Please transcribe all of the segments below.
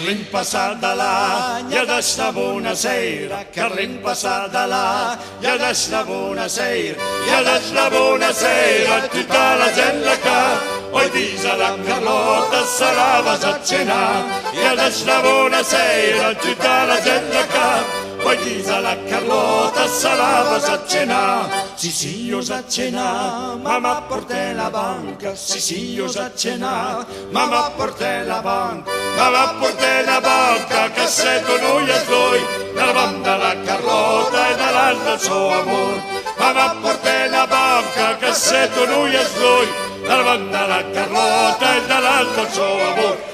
Carlin passada là, i adesso buonasera, Carlin passada là, i adesso buonasera, i adesso buonasera, tutta la gente che poi dice la Carlotta sarà a cenare, e adesso buonasera, tutta la gente che poi dice la Carlotta sarà a cenare. Sì, io sa cenare, mamma porta la banca, sì, io sa cenare, mamma porta la banca, mamma porta la banca, che se tu noi e noi, dalla banda la Carlotta e dall'altra il suo amore, mamma porta la banca, che se tu noi e noi, dalla banda la Carlotta e dall'altra il suo amore.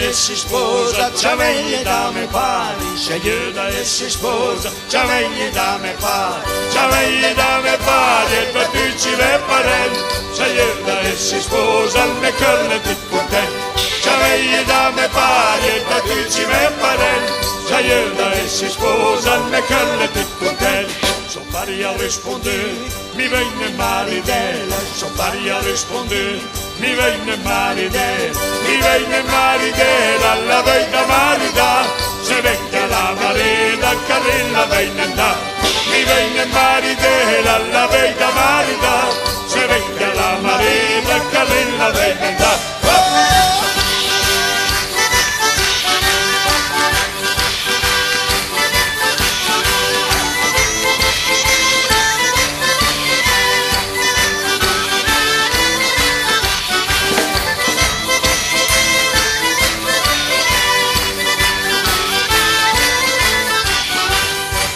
E si sposa, già meglio da me pari, sceglie da e si sposa, già meglio da me pari, già meglio da me pari, e per tutti le parenti, sceglie da e si sposa, me colle tutti contenti, già meglio da me pari, e per tutti le parenti, sceglie da e si sposa, me colle tutti contenti. So pari a rispondere, mi venne maridella, so pari a rispondere, mi venne maridella, mi venne maridella, la veita marida, se venga la marida, Carlina venne andare, mi venne maridella, la veita marida, se venga la marida, Carlina venne andare.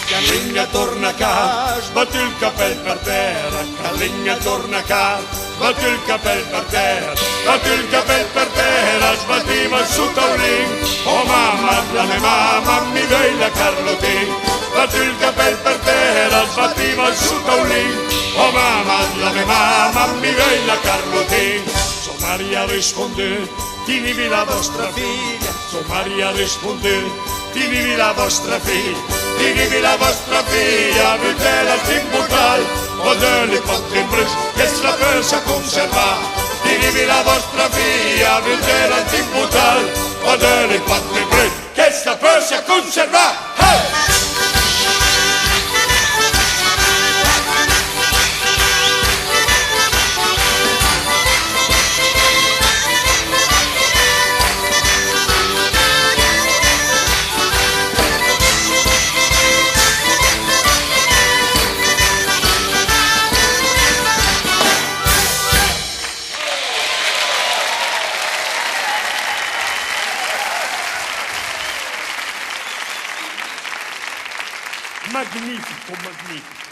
Carligna torna a casa, sbatti il cappello per terra, Carligna torna a casa, sbatti il cappello per terra, sbatti il cappello per terra, sbattiva il suo tavolino, oh mamma, la mia mamma mi vede la Carlotina, sbatti il cappello per terra, sbattiva il suo tavolino, oh mamma, la mia mamma mi vede la Carlotina. So Maria risponde, tienivi la vostra figlia, so Maria risponde, tienivi la vostra figlia, tienivi la vostra figlia, vedela al tribunale, o delle fatte in presa, che se la pensa conservare. Tienivi la vostra figlia, vedela al tribunale, o delle fatte in presa, che se la pensa conservare. Hey! Magnifico, magnifico.